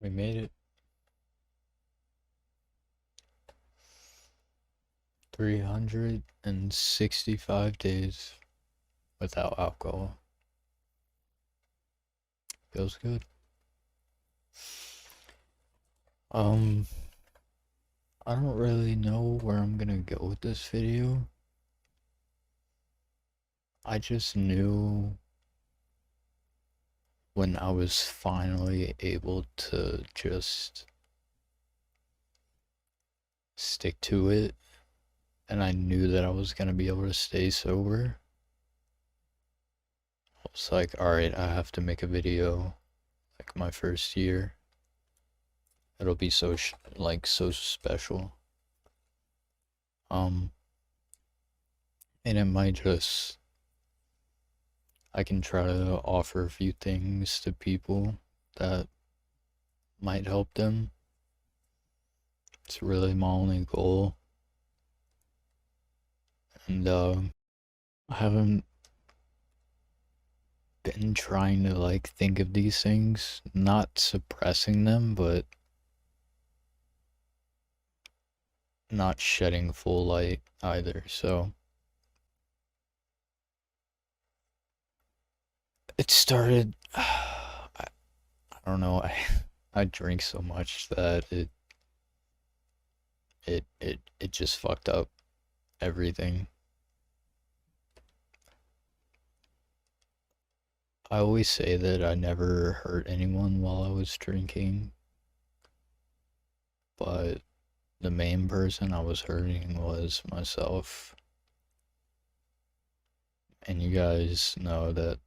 We made it 365 days without alcohol. Feels good. Um, I don't really know where I'm gonna go with this video. I just knew when I was finally able to just stick to it, and I knew that I was gonna be able to stay sober. I was like, alright, I have to make a video like my first year. It'll be so so special. And it might just, I can try to offer a few things to people that might help them. It's really my only goal. And I haven't been trying to think of these things, not suppressing them, but not shedding full light either. So it started, I don't know, I drink so much that it just fucked up everything. I always say that I never hurt anyone while I was drinking, but the main person I was hurting was myself. And you guys know that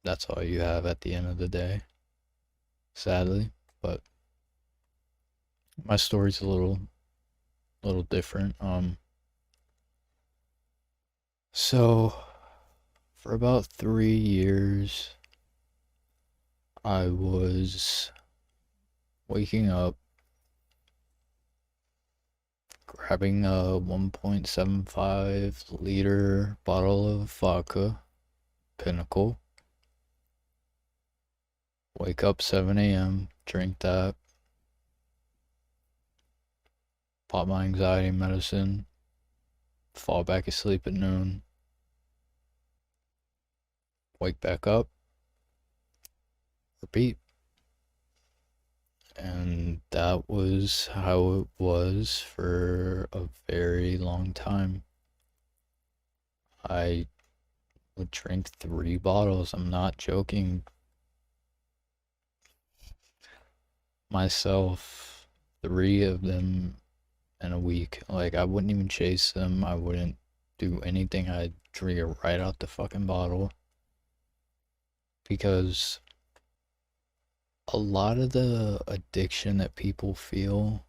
that's all you have at the end of the day, sadly. But my story's a little different. So for about 3 years, I was waking up, grabbing a 1.75 liter bottle of vodka, Pinnacle. Wake up 7 a.m., drink that, pop my anxiety medicine, fall back asleep at noon, wake back up, repeat. And that was how it was for a very long time. I would drink 3 bottles. I'm not joking. Myself, 3 of them in a week. Like, I wouldn't even chase them. I wouldn't do anything. I'd drink it right out the fucking bottle. Because a lot of the addiction that people feel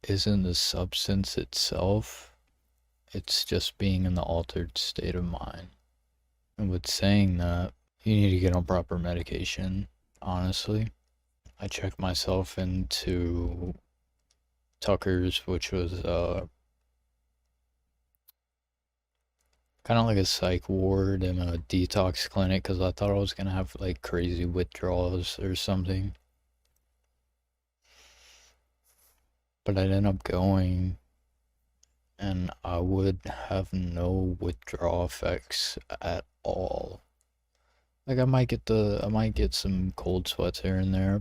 isn't the substance itself. It's just being in the altered state of mind. And with saying that, you need to get on proper medication, honestly. I checked myself into Tucker's, which was kind of like a psych ward and a detox clinic, because I thought I was going to have like crazy withdrawals or something. But I ended up going, and I would have no withdrawal effects at all. Like, I might get some cold sweats here and there,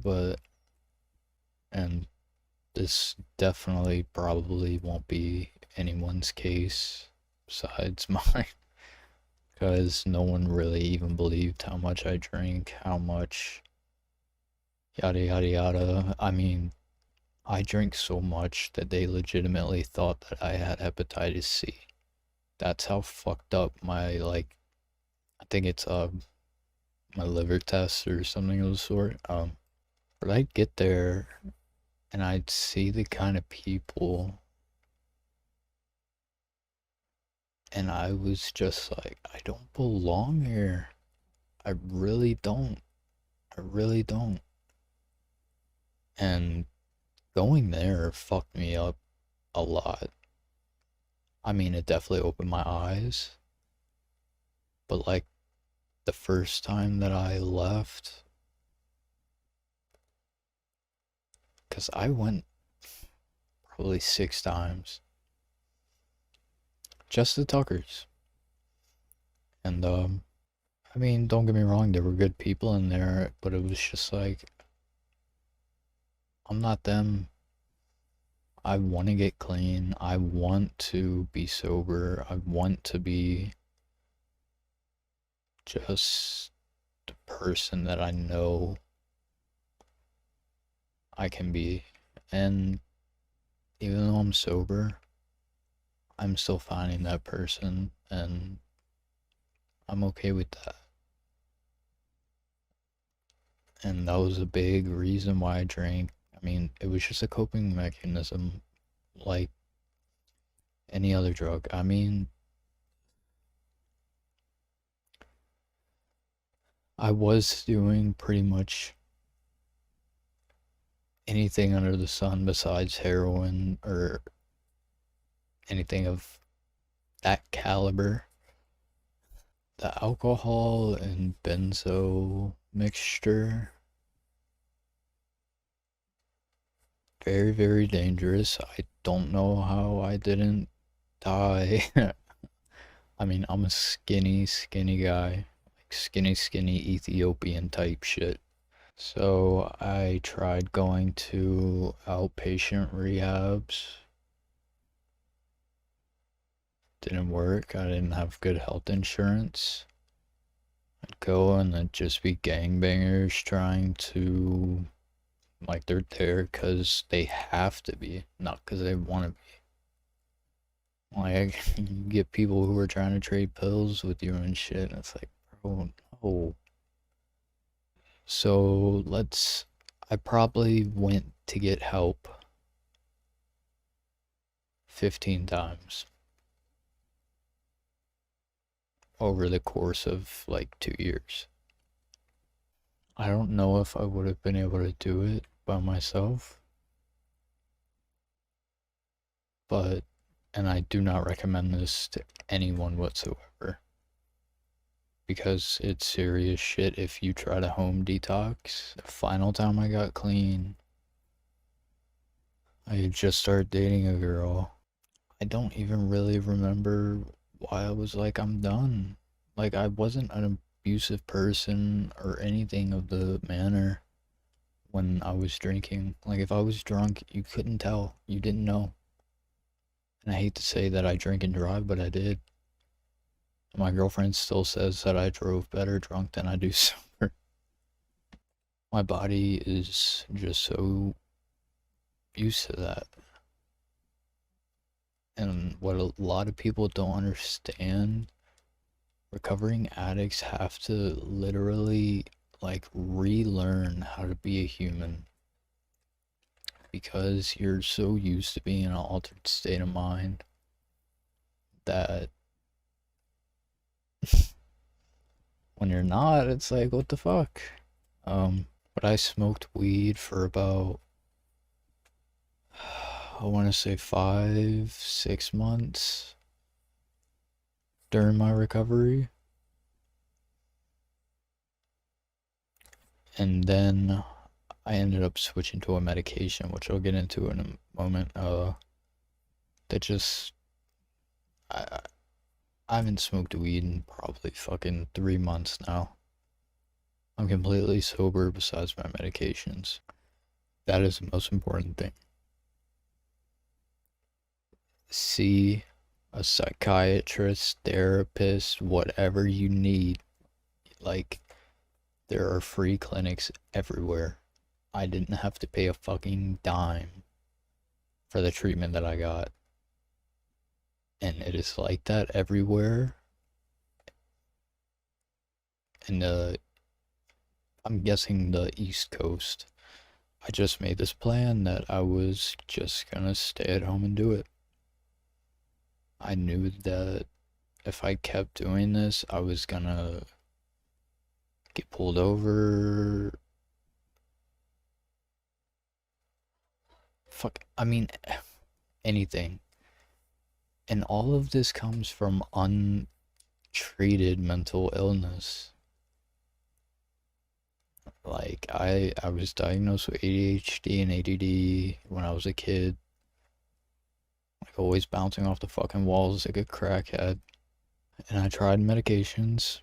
and this definitely probably won't be anyone's case besides mine, because no one really even believed how much I drink, how much yada yada yada. I mean, I drink so much that they legitimately thought that I had hepatitis C. That's how fucked up my, I think it's my liver test or something of the sort. But I'd get there and I'd see the kind of people, and I was just like, I don't belong here. I really don't. I really don't. And going there fucked me up a lot. I mean, it definitely opened my eyes. But like the first time that I left, Because I went probably 6 times. Just the Tuckers. And, I mean, don't get me wrong, there were good people in there, but it was just like, I'm not them. I want to get clean. I want to be sober. I want to be just the person that I know I can be. And even though I'm sober, I'm still finding that person, and I'm okay with that. And that was a big reason why I drank. I mean, it was just a coping mechanism like any other drug. I mean, I was doing pretty much anything under the sun besides heroin or anything of that caliber. The alcohol and benzo mixture, very, very dangerous. I don't know how I didn't die. I mean, I'm a skinny, skinny guy. Like skinny, skinny Ethiopian type shit. So I tried going to outpatient rehabs. Didn't work. I didn't have good health insurance. I'd go and it'd just be gangbangers trying to, like, they're there because they have to be, not because they want to be. Like, you get people who are trying to trade pills with you and shit, and it's like, bro, no. So I probably went to get help 15 times over the course of like 2 years. I don't know if I would have been able to do it by myself, but, and I do not recommend this to anyone whatsoever, because it's serious shit if you try to home detox. The final time I got clean, I had just started dating a girl. I don't even really remember why I was like, I'm done. Like, I wasn't an abusive person or anything of the manner when I was drinking. Like, if I was drunk, you couldn't tell. You didn't know. And I hate to say that I drink and drive, but I did. My girlfriend still says that I drove better drunk than I do sober. My body is just so used to that. And what a lot of people don't understand, recovering addicts have to literally like relearn how to be a human, because you're so used to being in an altered state of mind that when you're not, it's like, what the fuck? But I smoked weed for about, I want to say 5, 6 months during my recovery. And then I ended up switching to a medication, which I'll get into in a moment. That just, I haven't smoked weed in probably fucking 3 months now. I'm completely sober besides my medications. That is the most important thing. See a psychiatrist, therapist, whatever you need. Like, there are free clinics everywhere. I didn't have to pay a fucking dime for the treatment that I got. And it is like that everywhere. And I'm guessing the East Coast. I just made this plan that I was just gonna stay at home and do it. I knew that if I kept doing this, I was gonna get pulled over. Fuck, I mean, anything. And all of this comes from untreated mental illness. Like I was diagnosed with ADHD and ADD when I was a kid, like always bouncing off the fucking walls like a crackhead. And I tried medications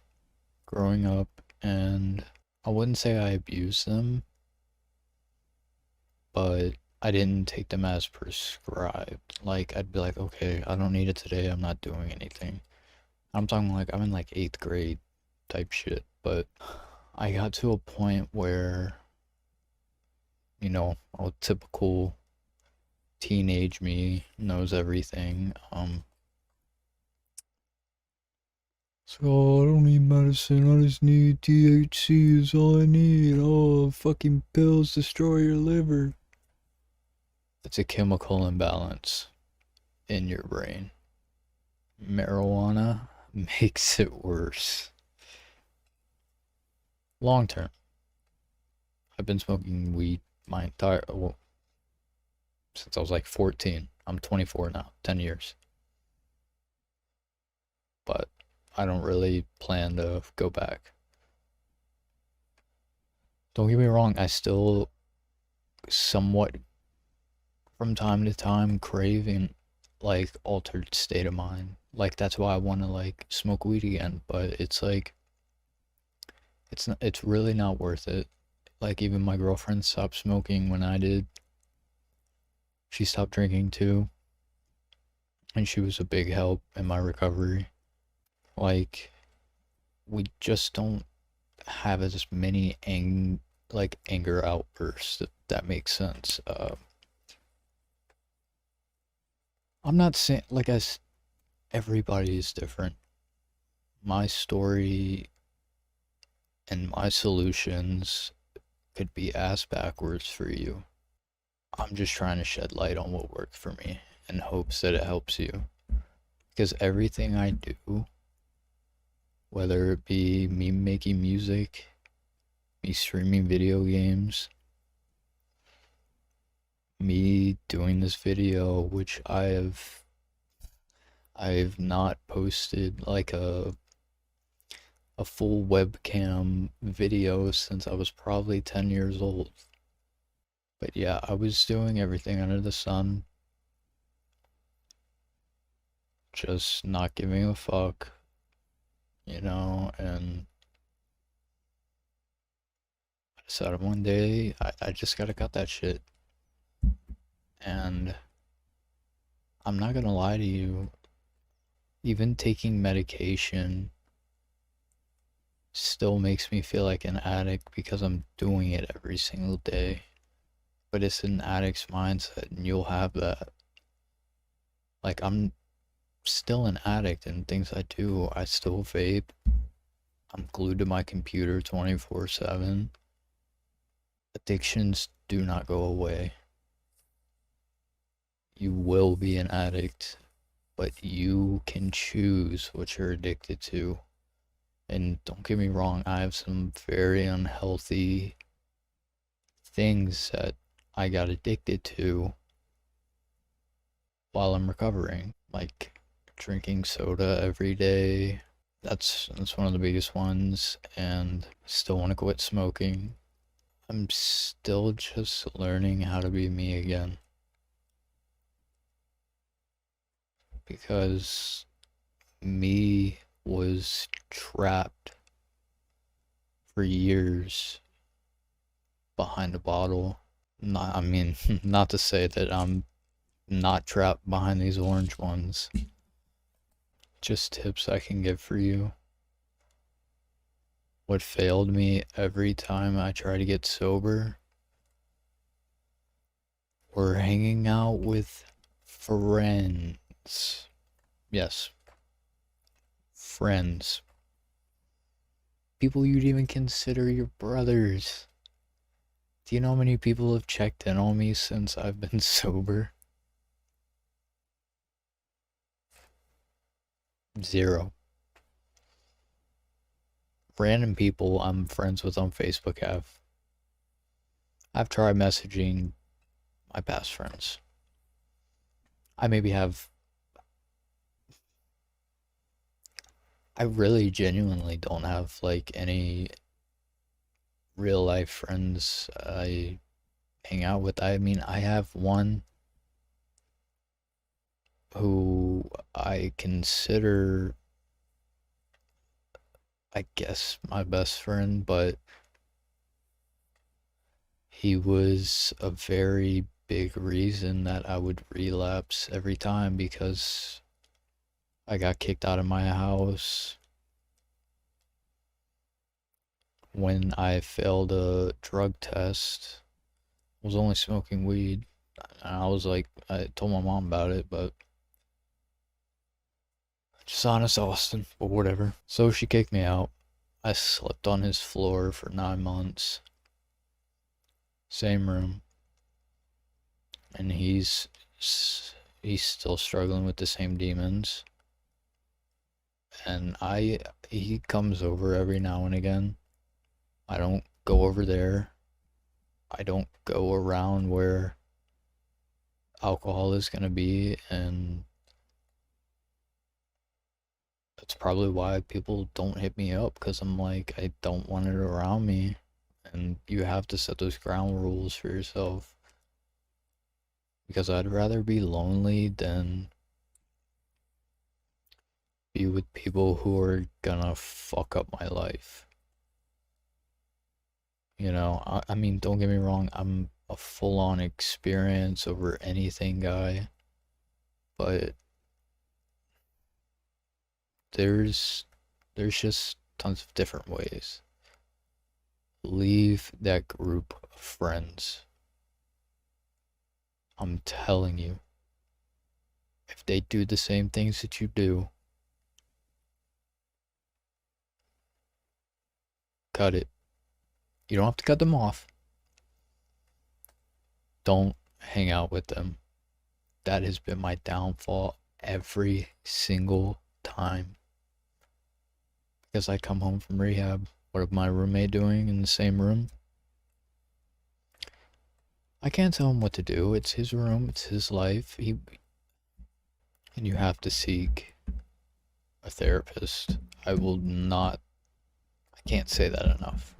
growing up, and I wouldn't say I abused them, but I didn't take them as prescribed. Like I'd be like, okay, I don't need it today. I'm not doing anything. I'm talking like I'm in like 8th grade type shit, but I got to a point where, a typical teenage me knows everything. So I don't need medicine, I just need THC is all I need. Oh, fucking pills destroy your liver. It's a chemical imbalance in your brain. Marijuana makes it worse. Long term. I've been smoking weed my entire, well, since I was like 14. I'm 24 now, 10 years. But I don't really plan to go back. Don't get me wrong, I still somewhat from time to time craving like altered state of mind. Like that's why I want to like smoke weed again, but it's like it's really not worth it. Like even my girlfriend stopped smoking when I did. She stopped drinking too, and she was a big help in my recovery. Like we just don't have as many anger outbursts, if that makes sense. I'm not saying like everybody is different. My story and my solutions could be ass backwards for you. I'm just trying to shed light on what worked for me in hopes that it helps you. Because everything I do, whether it be me making music, me streaming video games, me doing this video, which I've not posted like a full webcam video since I was probably 10 years old. But yeah, I was doing everything under the sun, just not giving a fuck, and I decided one day I just gotta cut that shit. And I'm not gonna lie to you, even taking medication still makes me feel like an addict because I'm doing it every single day. But it's an addict's mindset, and you'll have that. Like, I'm still an addict in things I do. I still vape. I'm glued to my computer 24/7. Addictions do not go away. You will be an addict, but you can choose what you're addicted to. And don't get me wrong, I have some very unhealthy things that I got addicted to while I'm recovering, like drinking soda every day. That's one of the biggest ones, and still want to quit smoking. I'm still just learning how to be me again. Because me was trapped for years behind a bottle. I mean, not to say that I'm not trapped behind these orange ones. Just tips I can give for you. What failed me every time I try to get sober were hanging out with friends. Yes, friends. People you'd even consider your brothers. Do you know how many people have checked in on me since I've been sober? Zero. Random people I'm friends with on Facebook have. I've tried messaging my past friends. I maybe have. I really genuinely don't have like any real life friends I hang out with. I mean, I have one who I consider, I guess, my best friend, but he was a very big reason that I would relapse every time because I got kicked out of my house when I failed a drug test. I was only smoking weed. And I was like, I told my mom about it, but just honest Austin, but whatever. So she kicked me out. I slept on his floor for 9 months. Same room. And he's still struggling with the same demons. And he comes over every now and again. I don't go over there. I don't go around where alcohol is going to be, and that's probably why people don't hit me up, because I'm like, I don't want it around me. And you have to set those ground rules for yourself, because I'd rather be lonely than be with people who are gonna fuck up my life. You know, I mean, don't get me wrong, I'm a full-on experience over anything guy, but there's there's just tons of different ways. Leave that group of friends. I'm telling you, if they do the same things that you do, cut it. You don't have to cut them off. Don't hang out with them. That has been my downfall every single time. Because I come home from rehab. What is my roommate doing in the same room? I can't tell him what to do. It's his room. It's his life. And you have to seek a therapist. I will not. I can't say that enough.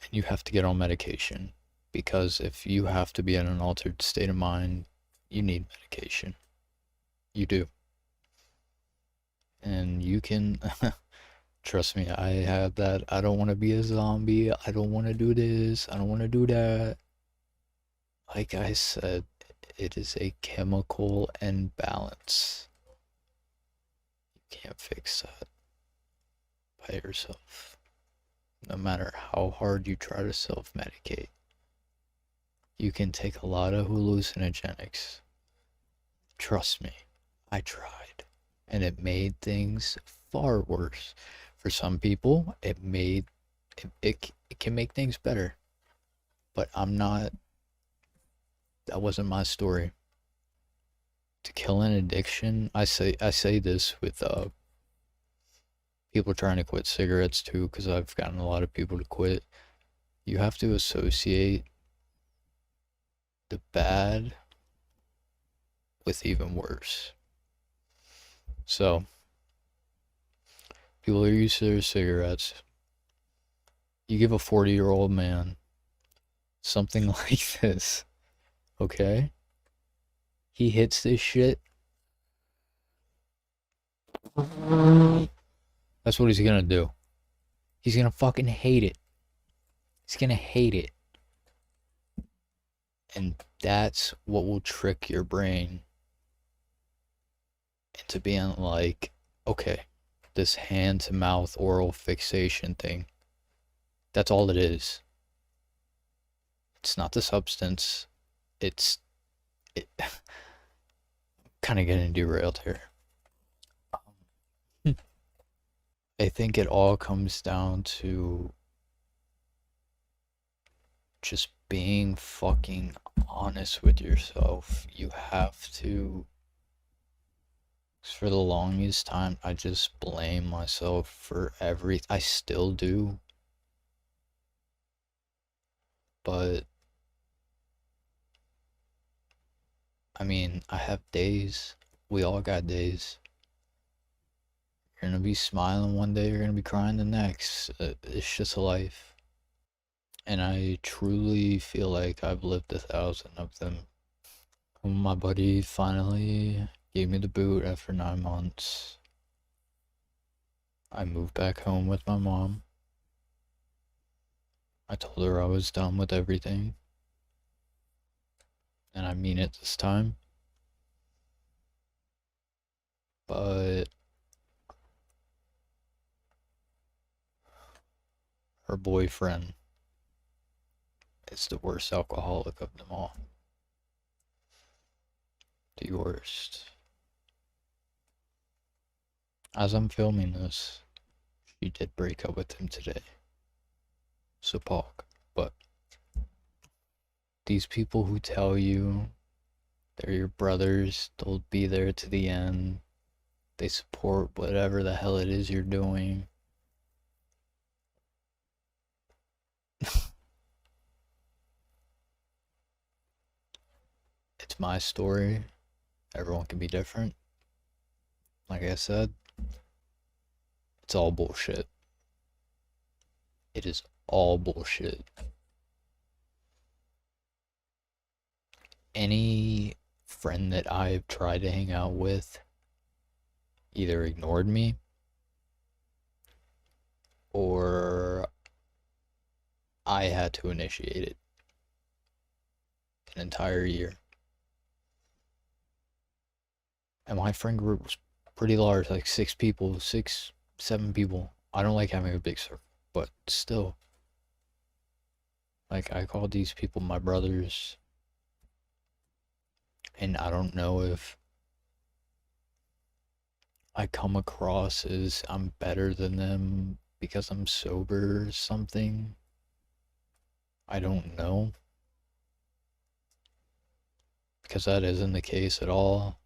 And you have to get on medication. Because if you have to be in an altered state of mind, you need medication. You do. And you can. Trust me, I have that. I don't want to be a zombie. I don't want to do this. I don't want to do that. Like I said, it is a chemical imbalance. You can't fix that by yourself. No matter how hard you try to self-medicate. You can take a lot of hallucinogenics. Trust me, I tried. And it made things far worse. For some people, it can make things better. But that wasn't my story. To kill an addiction, I say this with people trying to quit cigarettes too, because I've gotten a lot of people to quit. You have to associate the bad with even worse. So, people are used to their cigarettes. You give a 40-year-old man something like this, okay? He hits this shit. That's what he's gonna do. He's gonna fucking hate it. He's gonna hate it. And that's what will trick your brain into being like, okay, this hand to mouth oral fixation thing, that's all it is. It's not the substance. It kind of getting derailed here. I think it all comes down to just being fucking honest with yourself. You have to. For the longest time, I just blame myself for everything. I still do. But, I mean, I have days. We all got days. You're gonna be smiling one day, you're gonna be crying the next. It's just life. And I truly feel like I've lived 1,000 of them. My buddy finally gave me the boot after 9 months. I moved back home with my mom. I told her I was done with everything. And I mean it this time. But her boyfriend is the worst alcoholic of them all. The worst. As I'm filming this, she did break up with him today. So Paul, but these people who tell you they're your brothers, they'll be there to the end, they support whatever the hell it is you're doing. It's my story. Everyone can be different. Like I said, it's all bullshit. It is all bullshit. Any friend that I've tried to hang out with either ignored me or I had to initiate it. An entire year. And my friend group was pretty large, like 6 people, 7 people. I don't like having a big circle, but still. Like, I called these people my brothers. And I don't know if I come across as I'm better than them because I'm sober or something. I don't know. Because that isn't the case at all.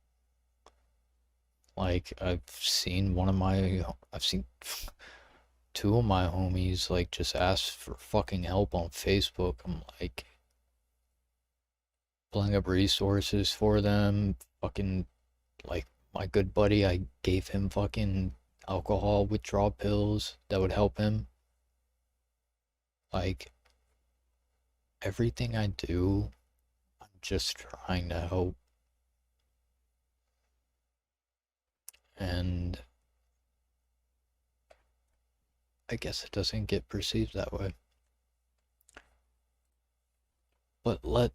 Like, I've seen two of my homies, like, just ask for fucking help on Facebook. I'm like, pulling up resources for them. Fucking, like, my good buddy, I gave him fucking alcohol withdrawal pills that would help him. Like, everything I do, I'm just trying to help. And I guess it doesn't get perceived that way. But I'm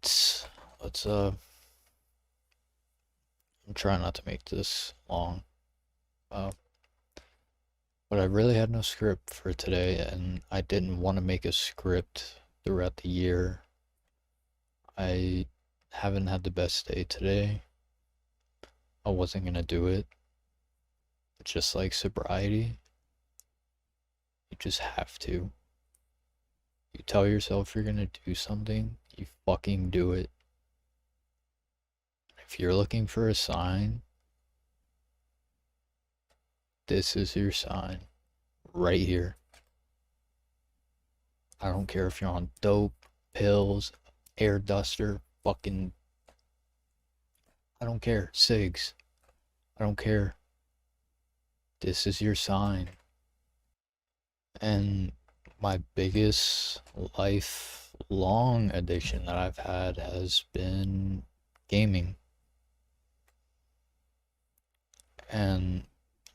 trying not to make this long. But I really had no script for today, and I didn't want to make a script throughout the year. I haven't had the best day today. I wasn't gonna do it. It's just like sobriety. You just have to. You tell yourself you're gonna do something, you fucking do it. If you're looking for a sign, this is your sign. Right here. I don't care if you're on dope, pills, air duster, fucking... I don't care. Cigs. I don't care. This is your sign. And my biggest lifelong addiction that I've had has been gaming. And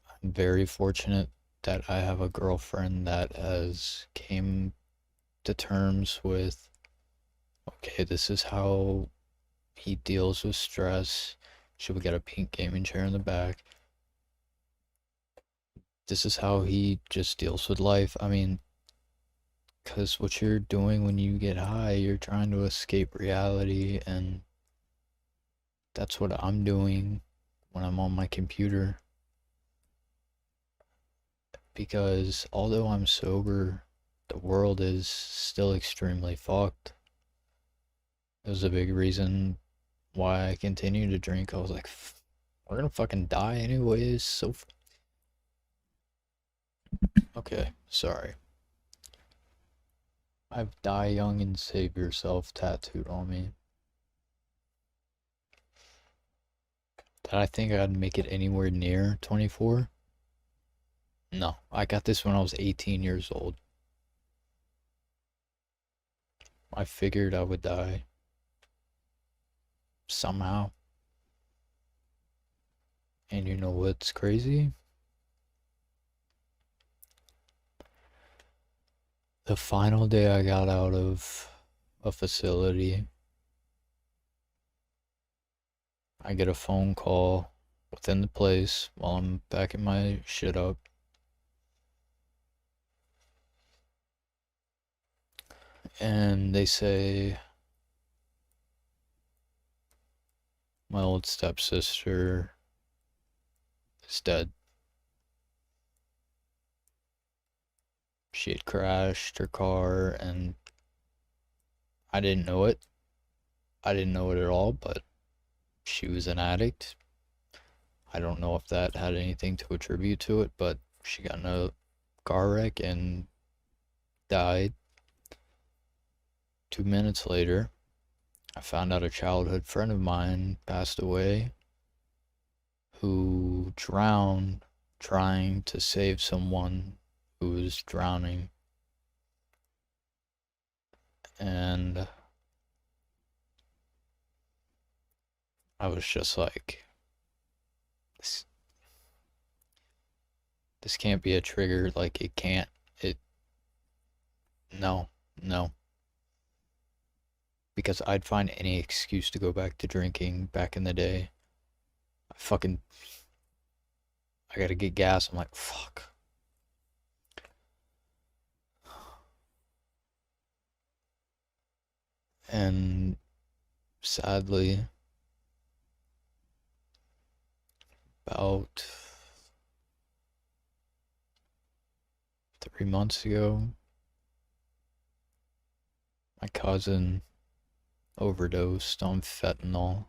I'm very fortunate that I have a girlfriend that has came to terms with, okay, this is how he deals with stress. Should we get a pink gaming chair in the back? This is how he just deals with life. I mean, because what you're doing when you get high, you're trying to escape reality, and that's what I'm doing when I'm on my computer. Because although I'm sober, the world is still extremely fucked. It was a big reason why I continued to drink. I was like, we're gonna fucking die anyways, so... Okay, sorry. I've Die Young and Save Yourself tattooed on me. Did I think I'd make it anywhere near 24? No, I got this when I was 18 years old. I figured I would die somehow. And you know what's crazy? The final day I got out of a facility, I get a phone call within the place while I'm backing my shit up. And they say my old stepsister is dead. She had crashed her car and I didn't know it. I didn't know it at all, but she was an addict. I don't know if that had anything to attribute to it, but she got in a car wreck and died. 2 minutes later, I found out a childhood friend of mine passed away who drowned trying to save someone who was drowning. And I was just like, this can't be a trigger. Like, it can't. It, no, no. Because I'd find any excuse to go back to drinking back in the day. I gotta get gas. I'm like, fuck. And sadly, about 3 months ago, my cousin overdosed on fentanyl,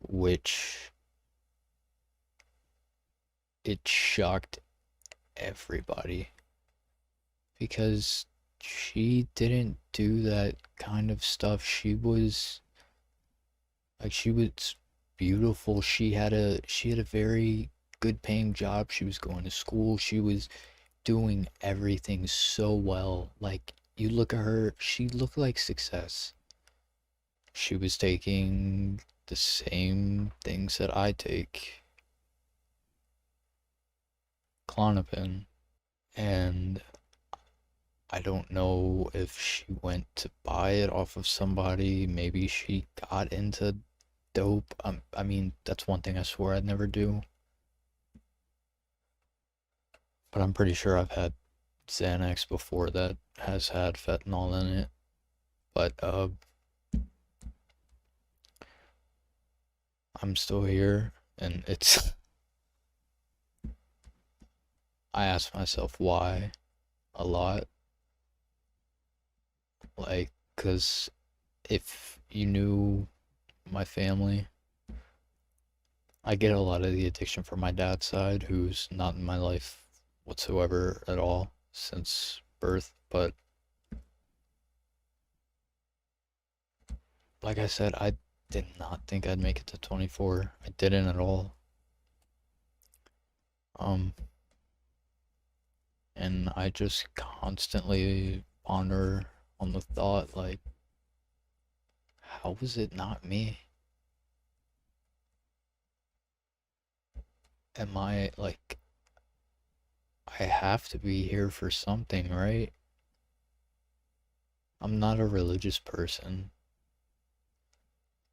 which it shocked everybody because she didn't do that kind of stuff. She was beautiful. She had a very good paying job. She was going to school. She was doing everything so well. Like, you look at her, she looked like success. She was taking the same things that I take, Klonopin, and I don't know if she went to buy it off of somebody. Maybe she got into dope. I mean, that's one thing I swore I'd never do. But I'm pretty sure I've had Xanax before that has had fentanyl in it. But I'm still here, and it's. I ask myself why a lot. Like, because if you knew my family, I get a lot of the addiction from my dad's side, who's not in my life whatsoever at all since birth. But like I said, I did not think I'd make it to 24. I didn't at all. Um, and I just constantly ponder on the thought, like, how was it not me? Am I, like, I have to be here for something, right? I'm not a religious person,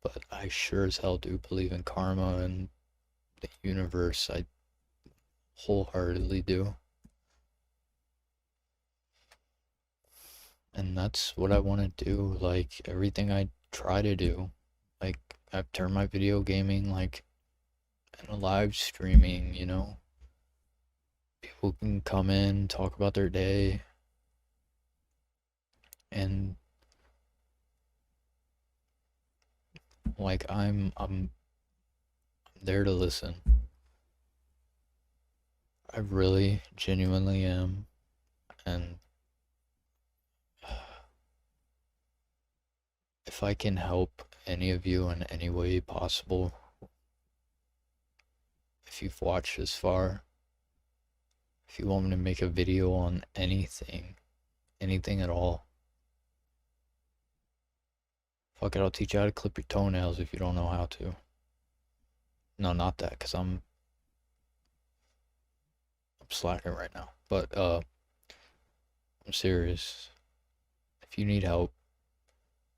but I sure as hell do believe in karma and the universe. I wholeheartedly do. And that's what I want to do. Like, everything I try to do. Like, I've turned my video gaming, like, into live streaming, you know? People can come in, talk about their day, and like I'm there to listen. I really genuinely am. And if I can help any of you in any way possible, if you've watched this far, If you want me to make a video on anything at all, fuck it, I'll teach you how to clip your toenails if you don't know how to. No, not that, because I'm slacking right now. But, I'm serious. If you need help,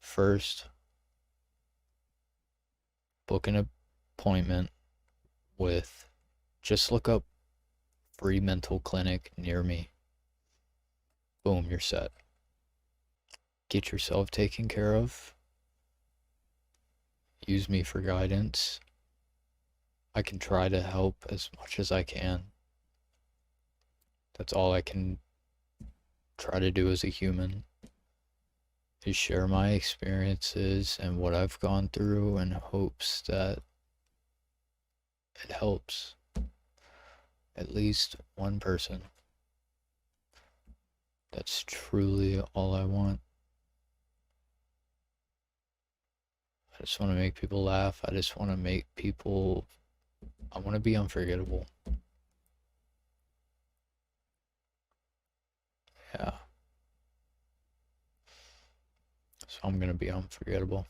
first, book an appointment with, just look up free mental clinic near me. Boom, you're set. Get yourself taken care of. Use me for guidance. I can try to help as much as I can. That's all I can try to do as a human, is share my experiences and what I've gone through in hopes that it helps at least one person. That's truly all I want. I just want to make people laugh. I just want to make people, I want to be unforgettable. Yeah. So I'm going to be unforgettable.